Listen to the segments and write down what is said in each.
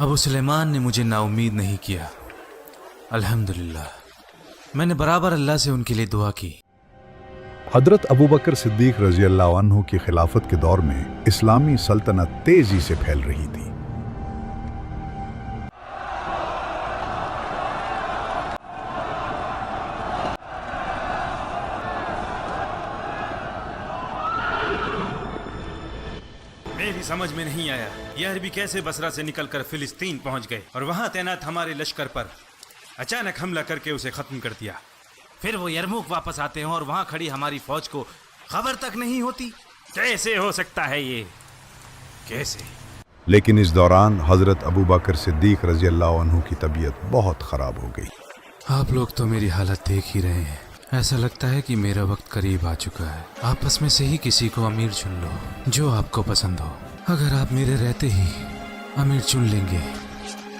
अबू सुलेमान ने मुझे नाउम्मीद नहीं किया। अल्हम्दुलिल्लाह मैंने बराबर अल्लाह से उनके लिए दुआ की। हजरत अबू बकर सिद्दीक रजी अल्लाह अन्हु की खिलाफत के दौर में इस्लामी सल्तनत तेजी से फैल रही थी। मेरी समझ में नहीं आया ये अरबी कैसे बसरा से निकलकर फिलिस्तीन पहुंच गए और वहां तैनात हमारे लश्कर पर अचानक हमला करके उसे खत्म कर दिया। फिर वो यरमुक वापस आते हैं और वहां खड़ी हमारी फौज को खबर तक नहीं होती। कैसे हो सकता है ये, कैसे? लेकिन इस दौरान हजरत अबू बकर सिद्दीक रजी अल्लाह अन्हु की तबीयत बहुत खराब हो गई। आप लोग तो मेरी हालत देख ही रहे हैं। ऐसा लगता है कि मेरा वक्त करीब आ चुका है। आपस में से ही किसी को अमीर चुन लो जो आपको पसंद हो। अगर आप मेरे रहते ही अमीर चुन लेंगे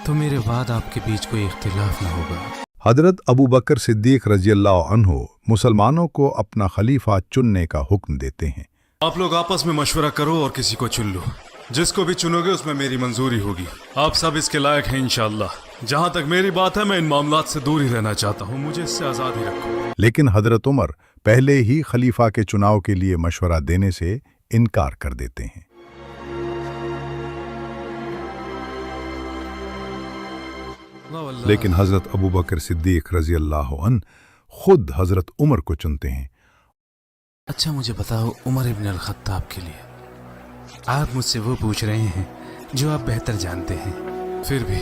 तो मेरे बाद आपके बीच कोई इख्तिलाफ न होगा। हजरत अबू बकर सिद्दीक रजी अल्लाह अन्हु मुसलमानों को अपना खलीफा चुनने का हुक्म देते हैं। आप लोग आपस में मशवरा करो और किसी को चुन लो। जिसको भी चुनोगे उसमें मेरी मंजूरी होगी। आप सब इसके लायक हैं इंशाअल्लाह। जहाँ तक मेरी बात है मैं इन मामलात से दूर ही रहना चाहता हूँ। मुझे इससे आज़ाद ही रखो। लेकिन हजरत उमर पहले ही खलीफा के चुनाव के लिए मशवरा देने से इनकार कर देते हैं। लेकिन हजरत अबू बकर सिद्दीक रजी अल्लाह अन्हु खुद हजरत उमर को चुनते हैं। अच्छा मुझे बताओ उमर इब्न अल खत्ताब के लिए आप मुझसे वो पूछ रहे हैं जो आप बेहतर जानते हैं। फिर भी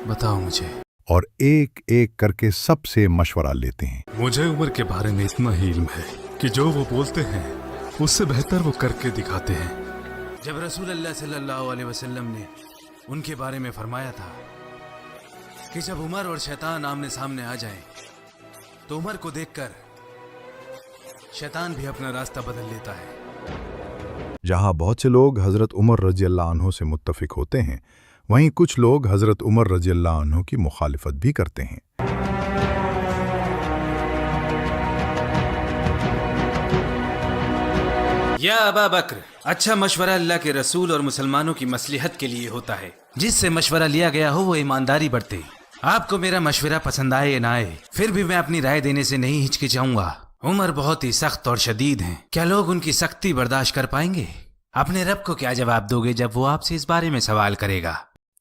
बताओ मुझे। और एक एक करके सबसे मशवरा लेते हैं। मुझे उमर के बारे में इतना ही इल्म है कि जो वो बोलते हैं उससे बेहतर वो करके दिखाते हैं। जब रसूल अल्लाह सल्लल्लाहु अलैहि वसल्लम ने उनके बारे में फरमाया था कि जब उमर और शैतान आमने सामने आ जाएं, तो उमर को देखकर शैतान भी अपना रास्ता बदल लेता है। जहां बहुत से लोग हजरत उमर रजी अल्लाह अन्हु से मुत्तफिक होते हैं, वहीं कुछ लोग हजरत उमर रजी अल्लाह अन्हु की मुखालिफत भी करते हैं। या अबा बकर, अच्छा मशवरा अल्लाह के रसूल और मुसलमानों की मसलिहत के लिए होता है। जिससे मशवरा लिया गया हो वो ईमानदारी बरते। आपको मेरा मशवरा पसंद आए या ना आए, फिर भी मैं अपनी राय देने से नहीं हिचकिचाऊंगा। उमर बहुत ही सख्त और शदीद हैं। क्या लोग उनकी सख्ती बर्दाश्त कर पाएंगे? अपने रब को क्या जवाब दोगे जब वो आपसे इस बारे में सवाल करेगा?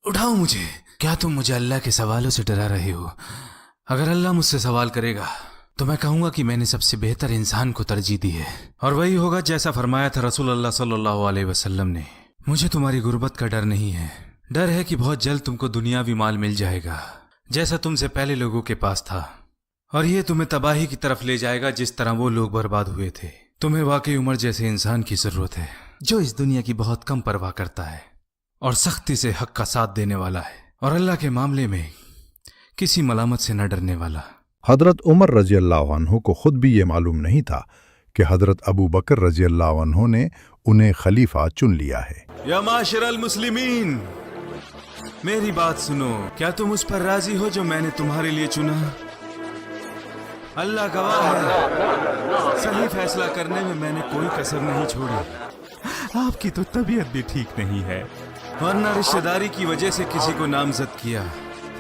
उठाओ मुझे। क्या तुम मुझे अल्लाह के सवालों से डरा रहे हो? अगर अल्लाह मुझसे सवाल करेगा तो मैं कहूंगा कि मैंने सबसे बेहतर इंसान को तरजीह दी है और वही होगा जैसा फरमाया था रसूल अल्लाह सल्लल्लाहु अलैहि वसल्लम ने। मुझे तुम्हारी गुर्बत का डर नहीं है। डर है कि बहुत जल्द तुमको दुनियावी माल मिल जाएगा जैसा तुमसे पहले लोगों के पास था, और ये तुम्हें तबाही की तरफ ले जाएगा जिस तरह वो लोग बर्बाद हुए थे। तुम्हें वाकई उमर जैसे इंसान की जरूरत है जो इस दुनिया की बहुत कम परवाह करता है और सख्ती से हक का साथ देने वाला है और अल्लाह के मामले में किसी मलामत से न डरने वाला। हजरत उमर रजी अल्लाह अन्हु को खुद भी ये मालूम नहीं था कि हजरत अबू बकर रजी अल्लाह अन्हु ने उन्हें खलीफा चुन लिया है। या माशरल मुस्लिमीन, मेरी बात सुनो। क्या तुम उस पर राजी हो जो मैंने तुम्हारे लिए चुना? अल्लाह गवाह है, सही फैसला करने में मैंने कोई कसर नहीं छोड़ी। आपकी तो तबीयत भी ठीक नहीं है, वरना रिश्तेदारी की वजह से किसी को नामजद किया,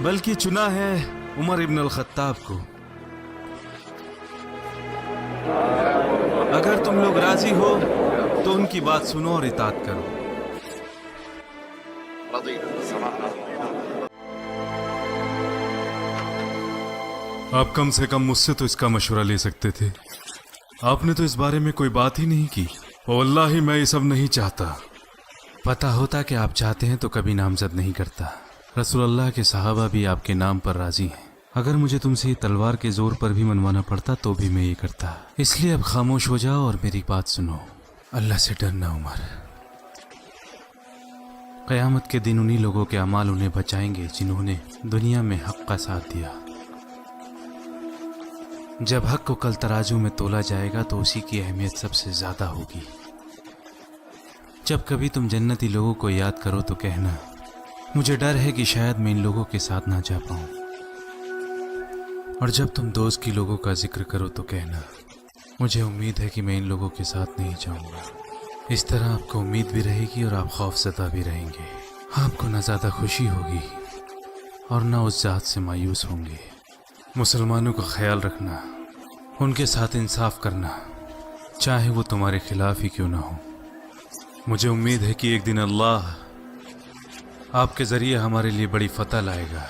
बल्कि चुना है उमर इब्न अल खत्ताब को। अगर तुम लोग राजी हो तो उनकी बात सुनो और इताअत करो। आप कम से कम मुझसे तो इसका मशवरा ले सकते थे। आपने तो इस बारे में कोई बात ही नहीं की। वल्लाही मैं ये सब नहीं चाहता। पता होता कि आप चाहते हैं तो कभी नामजद नहीं करता। रसूलुल्लाह के सहाबा भी आपके नाम पर राजी हैं। अगर मुझे तुमसे तलवार के जोर पर भी मनवाना पड़ता तो भी मैं ये करता। इसलिए अब खामोश हो जाओ और मेरी बात सुनो। अल्लाह से डरना उमर। क़यामत के दिन उन्हीं लोगों के अमाल उन्हें बचाएंगे जिन्होंने दुनिया में हक का साथ दिया। जब हक को कल तराजू में तोला जाएगा तो उसी की अहमियत सबसे ज्यादा होगी। जब कभी तुम जन्नती लोगों को याद करो तो कहना मुझे डर है कि शायद मैं इन लोगों के साथ ना जा पाऊं। और जब तुम दोस्त की लोगों का जिक्र करो तो कहना मुझे उम्मीद है कि मैं इन लोगों के साथ नहीं जाऊंगा। इस तरह आपको उम्मीद भी रहेगी और आप खौफज़दा भी रहेंगे। آپ کو نہ زیادہ خوشی ہوگی اور نہ اس ذات سے مایوس ہوں گے۔ مسلمانوں کا خیال رکھنا، ان کے ساتھ انصاف کرنا، چاہے وہ تمہارے خلاف ہی کیوں نہ ہو۔ مجھے امید ہے کہ ایک دن اللہ آپ کے ذریعے ہمارے لیے بڑی فتح لائے گا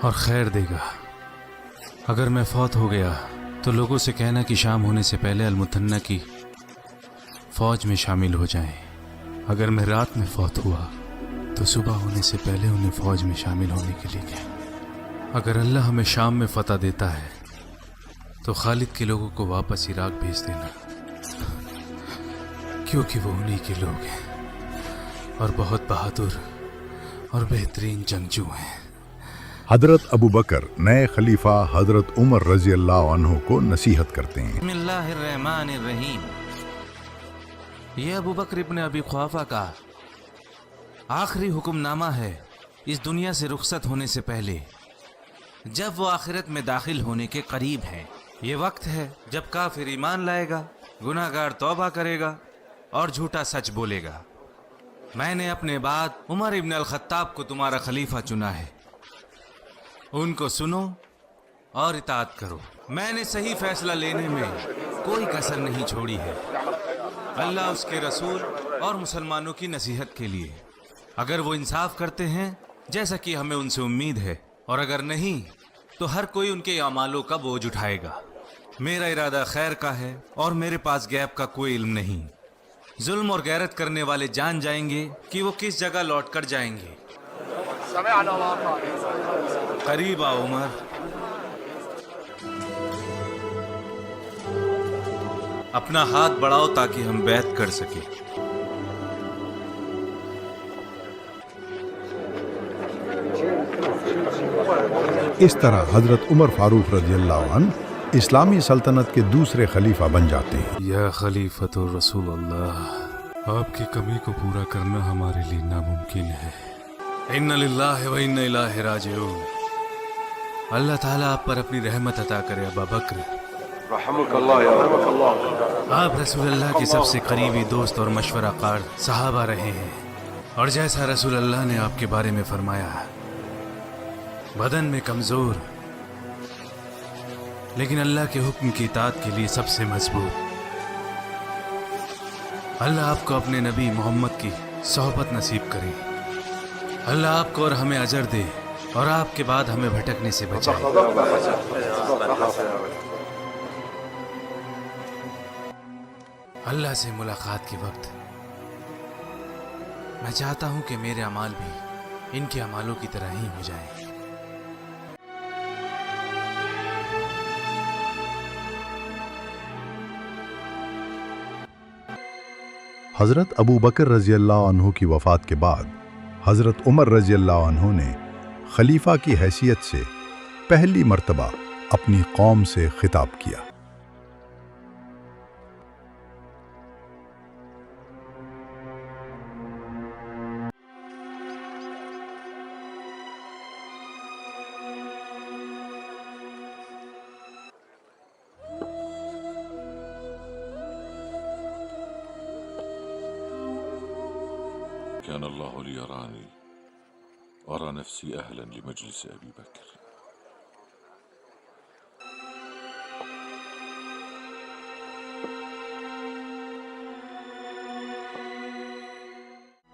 اور خیر دے گا۔ اگر میں فوت ہو گیا تو لوگوں سے کہنا کہ شام ہونے سے پہلے المثنہ کی فوج میں شامل ہو جائیں۔ اگر میں رات میں فوت ہوا تو صبح ہونے سے پہلے انہیں فوج میں شامل ہونے کے لیے کہیں۔ اگر اللہ ہمیں شام میں فتح دیتا ہے تو خالد کے لوگوں کو واپس عراق بھیج دینا، کیونکہ وہ انہی کے لوگ ہیں اور بہت بہادر اور بہترین جنگجو ہیں۔ حضرت ابو بکر نئے خلیفہ حضرت عمر رضی اللہ عنہ کو نصیحت کرتے ہیں۔ بسم اللہ الرحمن الرحیم۔ یہ ابو بکر ابن ابی قحافہ کا آخری حکم نامہ ہے اس دنیا سے رخصت ہونے سے پہلے، جب وہ آخرت میں داخل ہونے کے قریب ہیں۔ یہ وقت ہے جب کافر ایمان لائے گا، گناہ گار توبہ کرے گا اور جھوٹا سچ بولے گا۔ میں نے اپنے بعد عمر ابن الخطاب کو تمہارا خلیفہ چنا ہے، ان کو سنو اور اطاعت کرو۔ میں نے صحیح فیصلہ لینے میں کوئی کسر نہیں چھوڑی ہے، اللہ اس کے رسول اور مسلمانوں کی نصیحت کے لیے۔ اگر وہ انصاف کرتے ہیں جیسا کہ ہمیں ان سے امید ہے، اور اگر نہیں تو ہر کوئی ان کے اعمالوں کا بوجھ اٹھائے گا۔ میرا ارادہ خیر کا ہے اور میرے پاس غیب کا کوئی علم نہیں۔ ظلم اور غیرت کرنے والے جان جائیں گے کہ وہ کس جگہ لوٹ کر جائیں گے۔ قریب آ عمر، اپنا ہاتھ بڑھاؤ تاکہ ہم بیعت کر سکیں۔ اس طرح حضرت عمر فاروق رضی اللہ عنہ اسلامی سلطنت کے دوسرے خلیفہ بن جاتے ہیں۔ یا خلیفۃ الرسول اللہ، آپ کی کمی کو پورا کرنا ہمارے لیے ناممکن ہے۔ اِنَّ لِلَّهِ وَإِنَّ إِلَيْهِ راجعون۔ اللہ تعالیٰ آپ پر اپنی رحمت عطا کرے۔ ابا بکر رحمك الله يا رحمك الله۔ آپ رسول اللہ کے سب سے قریبی دوست اور مشورہ کار صحابہ رہے ہیں، اور جیسا رسول اللہ نے آپ کے بارے میں فرمایا، بدن میں کمزور لیکن اللہ کے حکم کی اطاعت کے لیے سب سے مضبوط۔ اللہ آپ کو اپنے نبی محمد کی صحبت نصیب کرے۔ اللہ آپ کو اور ہمیں اجر دے اور آپ کے بعد ہمیں بھٹکنے سے بچائے۔ اللہ سے ملاقات کے وقت میں چاہتا ہوں کہ میرے اعمال بھی ان کے اعمالوں کی طرح ہی ہو جائیں۔ حضرت ابو بکر رضی اللہ عنہ کی وفات کے بعد حضرت عمر رضی اللہ عنہ نے خلیفہ کی حیثیت سے پہلی مرتبہ اپنی قوم سے خطاب کیا۔ كان الله ليراني أرى نفسي أهلا لمجلس أبي بكر۔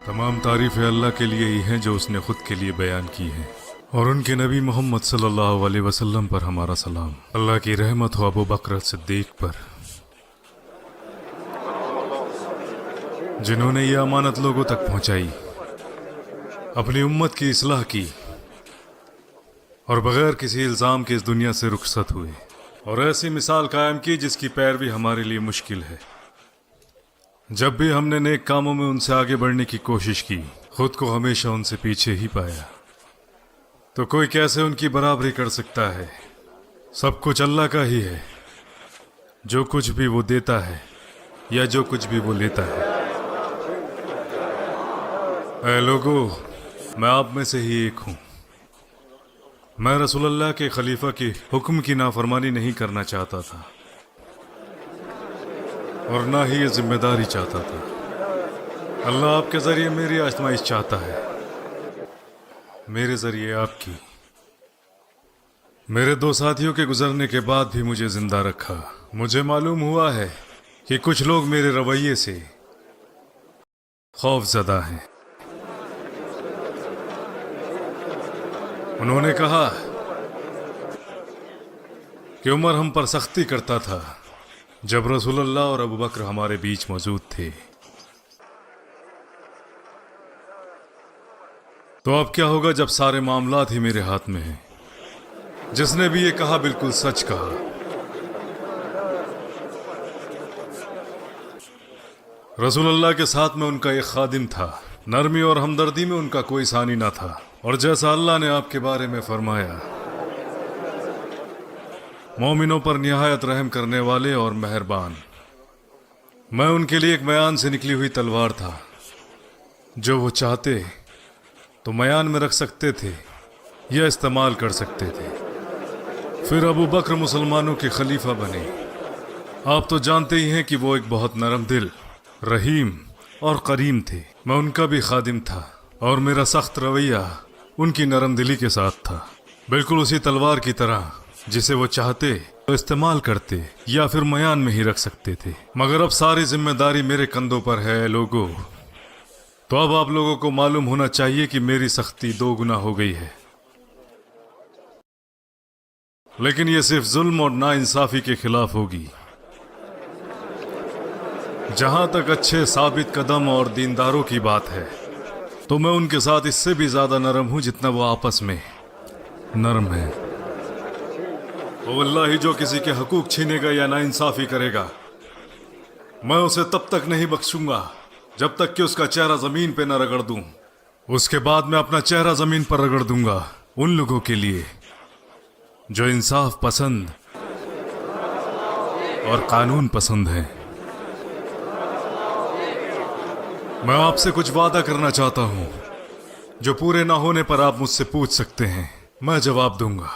تمام تعریفیں اللہ کے لیے ہی ہیں جو اس نے خود کے لیے بیان کی ہیں، اور ان کے نبی محمد صلی اللہ علیہ وسلم پر ہمارا سلام۔ اللہ کی رحمت ہو ابو بکر صدیق پر، جنہوں نے یہ امانت لوگوں تک پہنچائی، اپنی امت کی اصلاح کی، اور بغیر کسی الزام کے اس دنیا سے رخصت ہوئے، اور ایسی مثال قائم کی جس کی پیروی ہمارے لیے مشکل ہے۔ جب بھی ہم نے نیک کاموں میں ان سے آگے بڑھنے کی کوشش کی، خود کو ہمیشہ ان سے پیچھے ہی پایا۔ تو کوئی کیسے ان کی برابری کر سکتا ہے؟ سب کچھ اللہ کا ہی ہے، جو کچھ بھی وہ دیتا ہے یا جو کچھ بھی وہ لیتا ہے۔ اے لوگو، میں آپ میں سے ہی ایک ہوں۔ میں رسول اللہ کے خلیفہ کے حکم کی نافرمانی نہیں کرنا چاہتا تھا، اور نہ ہی یہ ذمہ داری چاہتا تھا۔ اللہ آپ کے ذریعے میری آزمائش چاہتا ہے، मेरे जरिए आपकी। मेरे दो साथियों के गुजरने के बाद भी मुझे जिंदा रखा। मुझे मालूम हुआ है कि कुछ लोग मेरे रवैये से खौफजदा हैं। उन्होंने कहा कि उमर हम पर सख्ती करता था जब रसूलुल्लाह और अबू बकर हमारे बीच मौजूद थे। तो अब क्या होगा जब सारे मामलात ही मेरे हाथ में हैं? जिसने भी ये कहा बिल्कुल सच कहा। रसूलुल्लाह के साथ में उनका एक खादिम था। नरमी और हमदर्दी में उनका कोई सानी ना था। और जैसा अल्लाह ने आपके बारे में फरमाया, मोमिनों पर निहायत रहम करने वाले और मेहरबान। मैं उनके लिए एक मयान से निकली हुई तलवार था। जो वो चाहते तो मयान में रख सकते थे या इस्तेमाल कर सकते थे। फिर अबू बकर मुसलमानों के खलीफा बने। आप तो जानते ही हैं कि वो एक बहुत नरम दिल, रहीम और करीम थे। मैं उनका भी खादिम था और मेरा सख्त रवैया उनकी नरम दिली के साथ था, बिल्कुल उसी तलवार की तरह जिसे वो चाहते तो इस्तेमाल करते या फिर मयान में ही रख सकते थे। मगर अब सारी जिम्मेदारी मेरे कंधों पर है लोगों। तो अब आप लोगों को मालूम होना चाहिए कि मेरी सख्ती 2 गुना हो गई है। लेकिन ये सिर्फ जुल्म और नाइंसाफी के खिलाफ होगी। जहां तक अच्छे साबित कदम और दीनदारों की बात है तो मैं उनके साथ इससे भी ज्यादा नरम हूं जितना वो आपस में नरम है। ओ अल्लाह ही जो किसी के हकूक छीनेगा या नाइंसाफी करेगा, मैं उसे तब तक नहीं बख्शूंगा जब तक कि उसका चेहरा जमीन पे न रगड़ दूं। उसके बाद मैं अपना चेहरा जमीन पर रगड़ दूंगा उन लोगों के लिए जो इंसाफ पसंद और कानून पसंद है। मैं आपसे कुछ वादा करना चाहता हूं जो पूरे ना होने पर आप मुझसे पूछ सकते हैं, मैं जवाब दूंगा।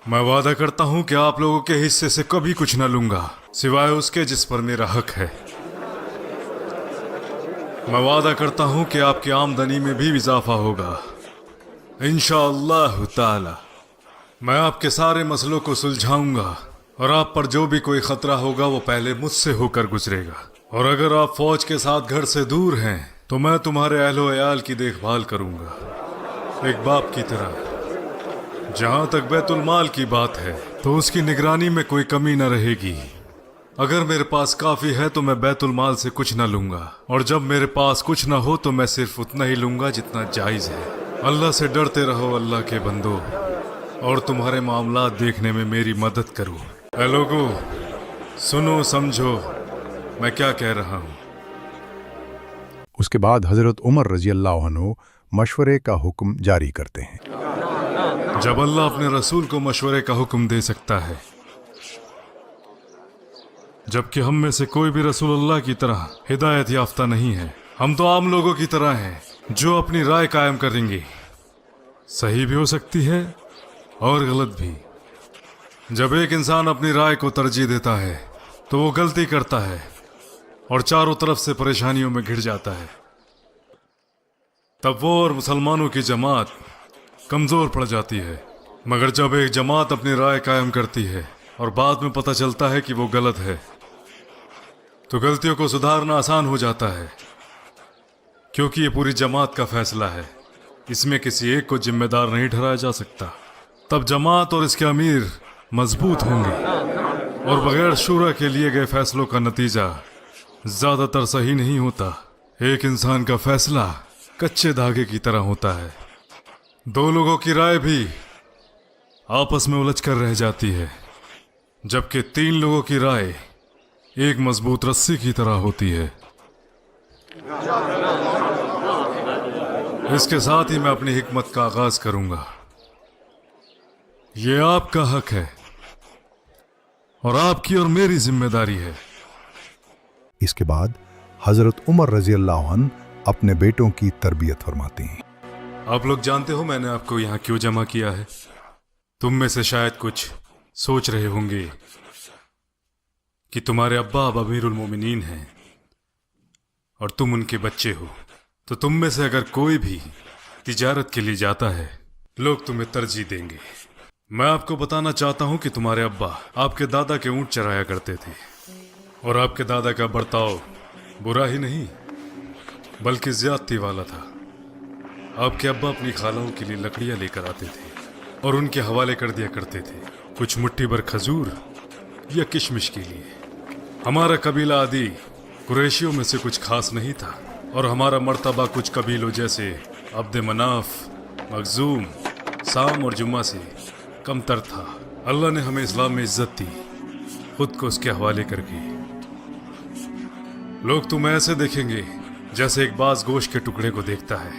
मैं वादा करता हूं कि आप लोगों के हिस्से से कभी कुछ न लूंगा सिवाय उसके जिस पर मेरा हक है। मैं वादा करता हूं कि आपकी आमदनी में भी इजाफा होगा इंशाअल्लाह ताला। मैं आपके सारे मसलों को सुलझाऊंगा और आप पर जो भी कोई खतरा होगा वो पहले मुझसे होकर गुजरेगा। और अगर आप फौज के साथ घर से दूर हैं तो मैं तुम्हारे अहलो अयाल की देखभाल करूंगा एक बाप की तरह। जहां तक बैतुल माल की बात है तो उसकी निगरानी में कोई कमी न रहेगी। अगर मेरे पास काफी है तो मैं बैतुल माल से कुछ न लूंगा, और जब मेरे पास कुछ न हो तो मैं सिर्फ उतना ही लूंगा जितना जायज है। अल्लाह से डरते रहो अल्लाह के बंदो, और तुम्हारे मामलात देखने में मेरी मदद करो। ऐ लोगो, सुनो समझो मैं क्या कह रहा हूं। उसके बाद हजरत उमर रजी अल्लाह अन्हु मशवरे का हुक्म जारी करते हैं। जब अल्लाह अपने रसूल को मशवरे का हुक्म दे सकता है, जबकि हम में से कोई भी रसूलुल्लाह की तरह हिदायत याफ्ता नहीं है। हम तो आम लोगों की तरह हैं जो अपनी राय कायम करेंगे। सही भी हो सकती है और गलत भी। जब एक इंसान अपनी राय को तरजीह देता है तो वो गलती करता है और चारों तरफ से परेशानियों में घिर जाता है। तब वो और मुसलमानों की जमात कमजोर पड़ जाती है। मगर जब एक जमात अपनी राय कायम करती है और बाद में पता चलता है कि वो गलत है, तो गलतियों को सुधारना आसान हो जाता है, क्योंकि ये पूरी जमात का फैसला है। इसमें किसी एक को जिम्मेदार नहीं ठहराया जा सकता। तब जमात और इसके अमीर मजबूत होंगे और बगैर शूरा के लिए गए फैसलों का नतीजा ज्यादातर सही नहीं होता। एक इंसान का फैसला कच्चे धागे की तरह होता है। 2 लोगों की राय भी आपस में उलझ कर रह जाती है, जबकि 3 लोगों की राय एक मजबूत रस्सी की तरह होती है। इसके साथ ही मैं अपनी हिकमत का आगाज करूंगा। ये आपका हक है और आपकी और मेरी जिम्मेदारी है। इसके बाद हजरत उमर रजी अल्लाह अन्हु अपने बेटों की तरबियत फरमाते हैं। आप लोग जानते हो मैंने आपको यहाँ क्यों जमा किया है? तुम में से शायद कुछ सोच रहे होंगे कि तुम्हारे अब्बा अब अमीरुल मोमिनीन हैं और तुम उनके बच्चे हो। तो तुम में से अगर कोई भी तिजारत के लिए जाता है लोग तुम्हें तरजीह देंगे। मैं आपको बताना चाहता हूं कि तुम्हारे अब्बा आपके दादा के ऊंट चराया करते थे, और आपके दादा का बर्ताव बुरा ही नहीं बल्कि ज्यादती वाला था। आपके अब्बा अपनी खालाओं के लिए लकड़ियां लेकर आते थे और उनके हवाले कर दिया करते थे, कुछ मुट्ठी भर खजूर या किशमिश के लिए। हमारा कबीला आदि कुरैशियों में से कुछ खास नहीं था, और हमारा मर्तबा कुछ कबीलों जैसे अब्द मनाफ, मखजूम, साम और जुम्मा से कमतर था। अल्लाह ने हमें इस्लाम में इज्जत दी, खुद को उसके हवाले करके। लोग तुम्हें ऐसे देखेंगे जैसे एक बाज गोश्त के टुकड़े को देखता है।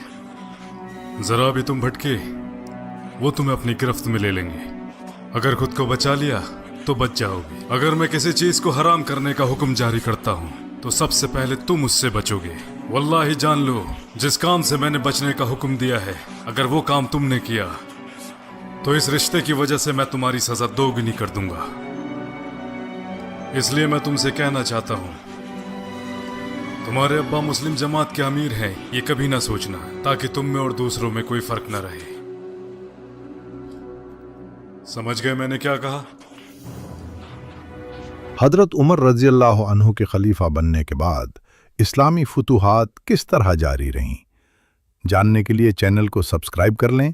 जरा भी तुम भटके वो तुम्हें अपनी गिरफ्त में ले लेंगे। अगर खुद को बचा लिया तो बच जाओगे। अगर मैं किसी चीज को हराम करने का हुक्म जारी करता हूँ तो सबसे पहले तुम उससे बचोगे। वल्लाही जान लो, जिस काम से मैंने बचने का हुक्म दिया है, अगर वो काम तुमने किया तो इस रिश्ते की वजह से मैं तुम्हारी सजा दोगुनी कर दूंगा। इसलिए मैं तुमसे कहना चाहता हूं, तुम्हारे अब्बा मुस्लिम जमात के अमीर हैं, ये कभी ना सोचना, ताकि तुम में और दूसरों में कोई फर्क न रहे। समझ गए मैंने क्या कहा? हजरत उमर रज़ियल्लाहु अन्हु के खलीफा बनने के बाद इस्लामी फुतूहात किस तरह जारी रहीं, जानने के लिए चैनल को सब्सक्राइब कर लें